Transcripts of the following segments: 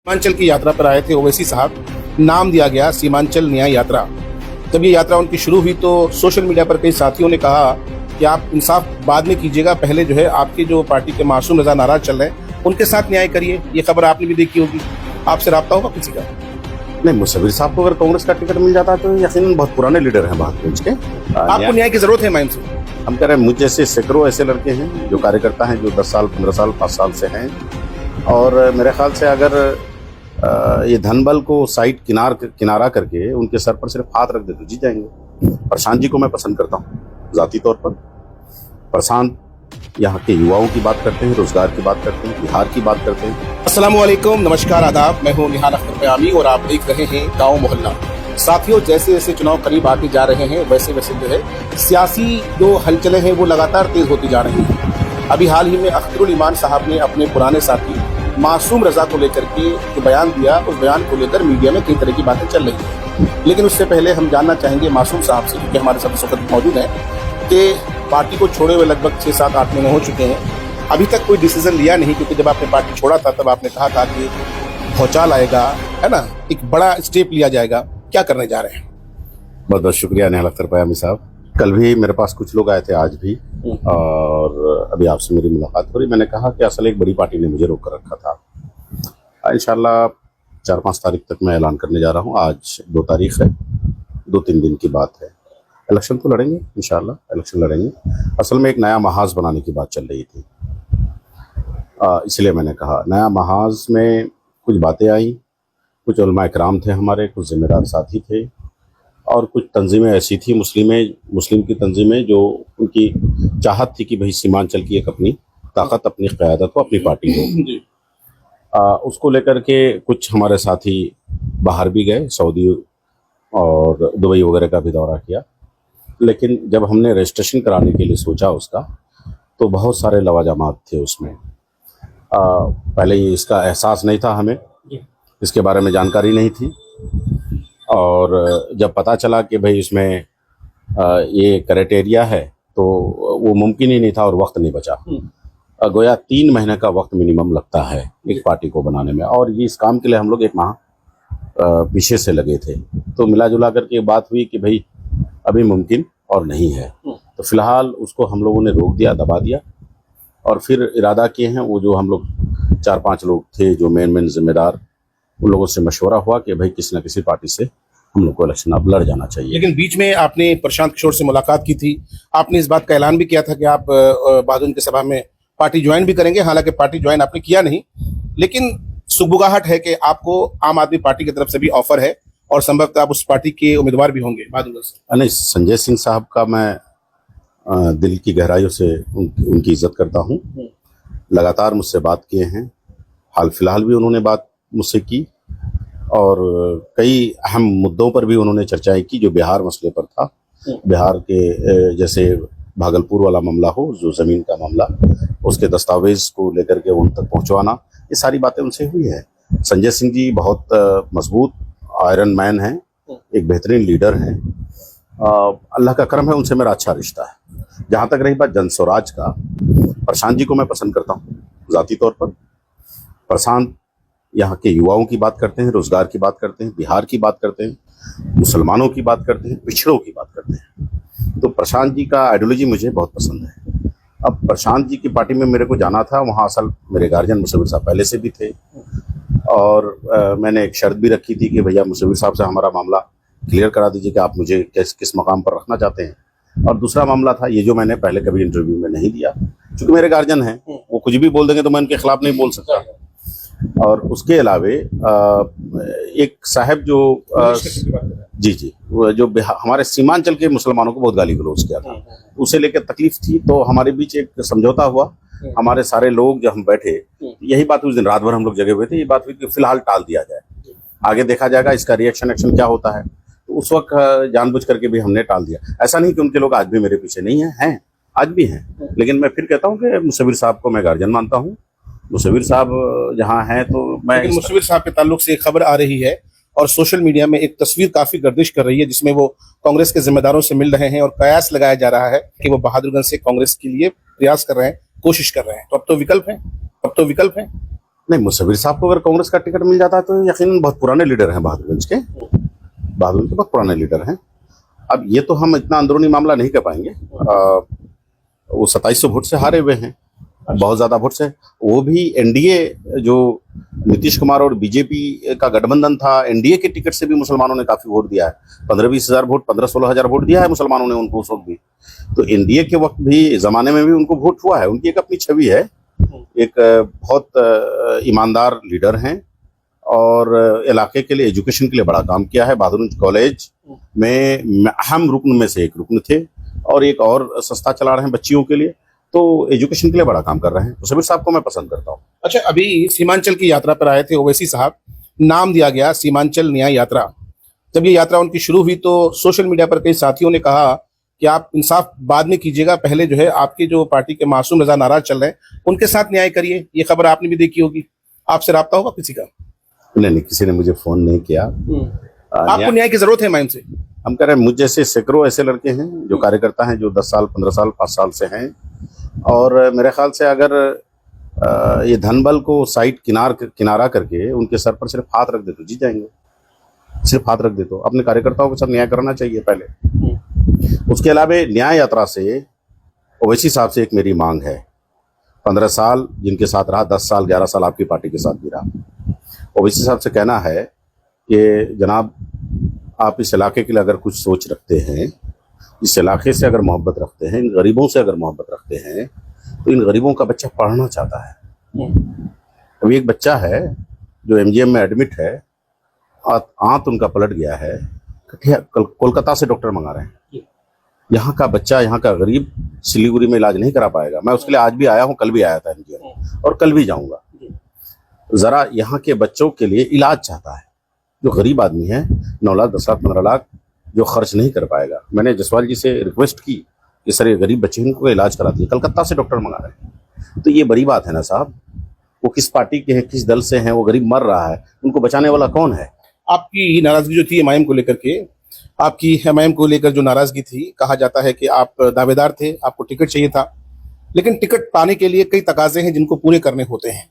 सीमांचल की यात्रा पर आए थे ओवैसी साहब, नाम दिया गया सीमांचल न्याय यात्रा। जब ये यात्रा उनकी शुरू हुई तो सोशल मीडिया पर कई साथियों ने कहा कि आप इंसाफ बाद में कीजिएगा, पहले जो है आपकी जो पार्टी के मासूम रजा नाराज चल रहे हैं उनके साथ न्याय करिए। ये खबर आपने भी देखी होगी, आपसे राब्ता होगा किसी का? नहीं, मुसव्विर साहब को अगर कांग्रेस का टिकट मिल जाता तो यकीनन बहुत पुराने लीडर हैं बहादुरगंज के। आपको न्याय की जरूरत है मायम से? हम कह रहे हैं मुझ जैसे सैकड़ों ऐसे लड़के हैं जो कार्यकर्ता हैं, जो 10 साल 15 साल 5 साल से हैं, और मेरे ख्याल से अगर ये धनबल को साइड किनारा करके उनके सर पर सिर्फ हाथ रख दे तो जीत जाएंगे। प्रशांत जी को मैं पसंद करता हूँ जाती तौर पर। प्रशांत यहाँ के युवाओं की बात करते हैं, रोजगार की बात करते हैं, बिहार की बात करते हैं। अस्सलाम वालेकुम, नमस्कार, आदाब। मैं हूँ निहाल अख्तर क़यामी और आप देख रहे हैं गाँव मोहल्ला। साथियों, जैसे जैसे चुनाव करीब आते जा रहे हैं वैसे वैसे जो है सियासी जो हलचलें हैं वो लगातार तेज होती जा रही हैं। अभी हाल ही में अख्तरुल ईमान साहब ने अपने पुराने साथी मासूम रजा को लेकर के जो बयान दिया, उस बयान को लेकर मीडिया में कई तरह की बातें चल रही हैं। लेकिन उससे पहले हम जानना चाहेंगे मासूम साहब से, क्योंकि हमारे साथ इस वक्त मौजूद हैं, कि पार्टी को छोड़े हुए लगभग 6-7 8 महीने हो चुके हैं, अभी तक कोई डिसीजन लिया नहीं। क्योंकि जब आपने पार्टी छोड़ा था तब आपने कहा था कि भौचाल आएगा, है ना, एक बड़ा स्टेप लिया जाएगा। क्या करने जा रहे हैं? बहुत बहुत शुक्रिया निहाल अख्तर क़यामी साहब। कल भी मेरे पास कुछ लोग आए थे, आज भी, और अभी आपसे मेरी मुलाकात हो रही। मैंने कहा कि असल एक बड़ी पार्टी ने मुझे रोक कर रखा था। इंशाल्लाह 4-5 तारीख तक मैं ऐलान करने जा रहा हूँ। आज 2 तारीख है, 2-3 दिन की बात है। इलेक्शन तो लड़ेंगे, इंशाल्लाह इलेक्शन लड़ेंगे। असल में एक नया महाज बनाने की बात चल रही थी, इसलिए मैंने कहा नया महाज में कुछ बातें आई। कुछ उलमा इकराम थे हमारे, कुछ जिम्मेदार साथी थे, और कुछ तंजीमें ऐसी थी मुस्लिम की तंजीमें, जो उनकी चाहत थी कि भाई सीमांचल की एक अपनी ताकत, अपनी क़यादत हो, अपनी पार्टी हो। उसको लेकर के कुछ हमारे साथी बाहर भी गए, सऊदी और दुबई वगैरह का भी दौरा किया। लेकिन जब हमने रजिस्ट्रेशन कराने के लिए सोचा उसका, तो बहुत सारे लवाजमात थे उसमें। पहले इसका एहसास नहीं था, हमें इसके बारे में जानकारी नहीं थी, और जब पता चला कि भाई इसमें ये क्राइटेरिया है तो वो मुमकिन ही नहीं था और वक्त नहीं बचा। गोया 3 महीने का वक्त मिनिमम लगता है एक पार्टी को बनाने में, और ये इस काम के लिए हम लोग 1 माह पीछे से लगे थे। तो मिला जुला करके बात हुई कि भाई अभी मुमकिन और नहीं है, तो फिलहाल उसको हम लोगों ने रोक दिया, दबा दिया, और फिर इरादा किए हैं, वो जो हम लोग 4-5 लोग थे जो मेन जिम्मेदार, उन लोगों से मशवरा हुआ कि भाई किसी न किसी पार्टी से हम लोग को इलेक्शन अब लड़ जाना चाहिए। लेकिन बीच में आपने प्रशांत किशोर से मुलाकात की थी, आपने इस बात का ऐलान भी किया था कि आप बहादुरगंज की सभा में पार्टी ज्वाइन भी करेंगे। हालांकि पार्टी ज्वाइन आपने किया नहीं, लेकिन सुगबुगाहट है कि आपको आम आदमी पार्टी की तरफ से भी ऑफर है और संभवतः आप उस पार्टी के उम्मीदवार भी होंगे बहादुरगंज से। नहीं, संजय सिंह साहब का मैं दिल की गहराइयों से उनकी इज्जत करता हूँ। लगातार मुझसे बात किए हैं, हाल फिलहाल भी उन्होंने बात मुझसे की, और कई अहम मुद्दों पर भी उन्होंने चर्चाएं की जो बिहार मसले पर था। बिहार के जैसे भागलपुर वाला मामला हो, जो ज़मीन का मामला, उसके दस्तावेज को लेकर के उन तक पहुंचवाना, ये सारी बातें उनसे हुई है। संजय सिंह जी बहुत मजबूत आयरन मैन हैं, एक बेहतरीन लीडर हैं। अल्लाह का करम है, उनसे मेरा अच्छा रिश्ता है। जहाँ तक रही बात जनस्वराज का, प्रशांत जी को मैं पसंद करता हूँ ज़ाती तौर पर। प्रशांत यहाँ के युवाओं की बात करते हैं, रोजगार की बात करते हैं, बिहार की बात करते हैं, मुसलमानों की बात करते हैं, पिछड़ों की बात करते हैं। तो प्रशांत जी का आइडियोलॉजी मुझे बहुत पसंद है। अब प्रशांत जी की पार्टी में मेरे को जाना था, वहाँ असल मेरे गार्जियन मुसव्विर साहब पहले से भी थे, और मैंने एक शर्त भी रखी थी कि भैया मुसव्विर साहब से हमारा मामला क्लियर करा दीजिए कि आप मुझे किस मकाम पर रखना चाहते हैं। और दूसरा मामला था ये, जो मैंने पहले कभी इंटरव्यू में नहीं दिया, क्योंकि मेरे गार्जियन हैं, वो कुछ भी बोल देंगे तो मैं उनके खिलाफ नहीं बोल सकता। और उसके अलावे एक साहब जो जी वो जो हमारे सीमांचल के मुसलमानों को बहुत गाली गलौज किया था, उसे लेकर तकलीफ थी, तो हमारे बीच एक समझौता हुआ। हमारे सारे लोग जब हम बैठे, यही बात उस दिन रात भर हम लोग जगे हुए थे, ये बात हुई कि फिलहाल टाल दिया जाए, आगे देखा जाएगा इसका रिएक्शन एक्शन क्या होता है। तो उस वक्त जानबूझ करके भी हमने टाल दिया। ऐसा नहीं कि उनके लोग आज भी मेरे पीछे नहीं हैं, आज भी हैं, लेकिन मैं फिर कहता हूँ कि मुसव्विर साहब को मैं गार्जियन मानता हूँ। मुसव्विर साहब जहाँ हैं तो मैं, मुसव्विर साहब के ताल्लुक से एक खबर आ रही है और सोशल मीडिया में एक तस्वीर काफी गर्दिश कर रही है, जिसमें वो कांग्रेस के जिम्मेदारों से मिल रहे हैं और कयास लगाया जा रहा है कि वो बहादुरगंज से कांग्रेस के लिए प्रयास कर रहे हैं, कोशिश कर रहे हैं। तो अब तो विकल्प है। नहीं, मुसव्विर साहब को अगर कांग्रेस का टिकट मिल जाता है तो यकीनन बहुत पुराने लीडर हैं बहादुरगंज के बहुत पुराने लीडर हैं। अब ये तो हम इतना अंदरूनी मामला नहीं कर पाएंगे। वो 2700 वोट से हारे हुए हैं, बहुत ज्यादा वोट से। वो भी एनडीए, जो नीतीश कुमार और बीजेपी का गठबंधन था, एनडीए के टिकट से भी मुसलमानों ने काफी वोट दिया है। 15-20 हजार वोट, 15-16 हजार वोट दिया है मुसलमानों ने उनको उस वक्त भी। तो एनडीए के वक्त भी, जमाने में भी उनको वोट हुआ है। उनकी एक अपनी छवि है, एक बहुत ईमानदार लीडर हैं और इलाके के लिए, एजुकेशन के लिए बड़ा काम किया है। बहादुरगंज कॉलेज में अहम रुकन में से एक रुकन थे और एक और संस्था चला रहे हैं बच्चियों के लिए। तो एजुकेशन के लिए बड़ा काम कर रहे हैं। तो समीर साहब को मैं पसंद करता हूँ। अच्छा, अभी सीमांचल की यात्रा पर आए थे ओवैसी साहब, नाम दिया गया सीमांचल न्याय यात्रा। जब ये यात्रा उनकी शुरू हुई तो सोशल मीडिया पर कई साथियों ने कहा कि आप इंसाफ बाद में कीजिएगा, पहले जो है आपके जो पार्टी के मासूम रजा नाराज चल रहे हैं उनके साथ न्याय करिए। ये खबर आपने भी देखी होगी, आपसे राब्ता होगा किसी का? नहीं, किसी ने मुझे फोन नहीं किया। आपको न्याय की जरूरत है मायम से? हम कह रहे हैं, मुझ जैसे सैकड़ों ऐसे लड़के हैं जो कार्यकर्ता हैं, जो 10 साल, 15 साल, 5 साल से हैं। और मेरे ख्याल से अगर ये धनबल को साइड किनारा करके उनके सर पर सिर्फ हाथ रख दे तो जीत जाएंगे। सिर्फ हाथ रख दे तो अपने कार्यकर्ताओं के साथ न्याय करना चाहिए पहले। उसके अलावा न्याय यात्रा से ओवैसी साहब से एक मेरी मांग है। 15 साल जिनके साथ रहा, 10 साल, 11 साल आपकी पार्टी के साथ भी रहा। ओवैसी साहब से कहना है कि जनाब, आप इस इलाके के लिए अगर कुछ सोच रखते हैं, इस इलाके से अगर मोहब्बत रखते हैं, इन गरीबों से अगर मोहब्बत रखते हैं, तो इन गरीबों का बच्चा पढ़ना चाहता है। अभी एक बच्चा है जो एमजीएम में एडमिट है, आंत उनका पलट गया है, कोलकाता से डॉक्टर मंगा रहे हैं। यहाँ का बच्चा, यहाँ का गरीब सिलीगुड़ी में इलाज नहीं करा पाएगा। मैं उसके लिए आज भी आया हूँ, कल भी आया था एमजीएम और कल भी जाऊँगा। जरा यहाँ के बच्चों के लिए इलाज चाहता है। जो गरीब आदमी है, 9 लाख, 10 लाख, 15 लाख जो खर्च नहीं कर पाएगा। मैंने जसवाल जी से रिक्वेस्ट की कि सर ये गरीब बच्चे इनको इलाज करा दिए, कलकत्ता से डॉक्टर मंगा रहे हैं। तो ये बड़ी बात है ना साहब। वो किस पार्टी के हैं, किस दल से हैं, वो गरीब मर रहा है, उनको बचाने वाला कौन है? आपकी नाराजगी जो थी एमआईएम को लेकर के, आपकी एमआईएम को लेकर जो नाराजगी थी, कहा जाता है कि आप दावेदार थे, आपको टिकट चाहिए था, लेकिन टिकट पाने के लिए कई तकाजे हैं जिनको पूरे करने होते हैं।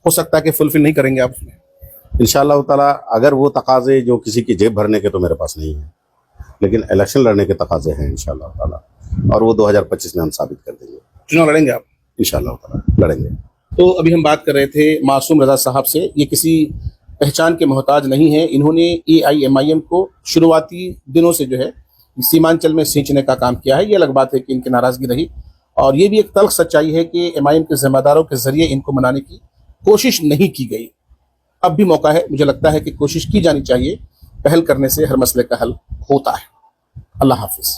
हो सकता है कि फुलफिल नहीं करेंगे आप उसमें। इंशाअल्लाह ताला, अगर वो तकाजे जो किसी की जेब भरने के तो मेरे पास नहीं है, लेकिन इलेक्शन लड़ने के तकाजे हैं इंशाअल्लाह ताला, और वो 2025 में हम साबित कर देंगे। चुनाव लड़ेंगे आप? इंशाअल्लाह ताला लड़ेंगे। तो अभी हम बात कर रहे थे मासूम रजा साहब से। ये किसी पहचान के मोहताज नहीं है। इन्होंने एआईएमआईएम को शुरुआती दिनों से जो है सीमांचल में सींचने का काम किया है। ये अलग बात है कि इनकी नाराजगी रही, और ये भी एक तल्ख सच्चाई है कि एमआईएम के जिम्मेदारों के जरिए इनको मनाने की कोशिश नहीं की गई। अब भी मौका है, मुझे लगता है कि कोशिश की जानी चाहिए। पहल करने से हर मसले का हल होता है। अल्लाह हाफिज।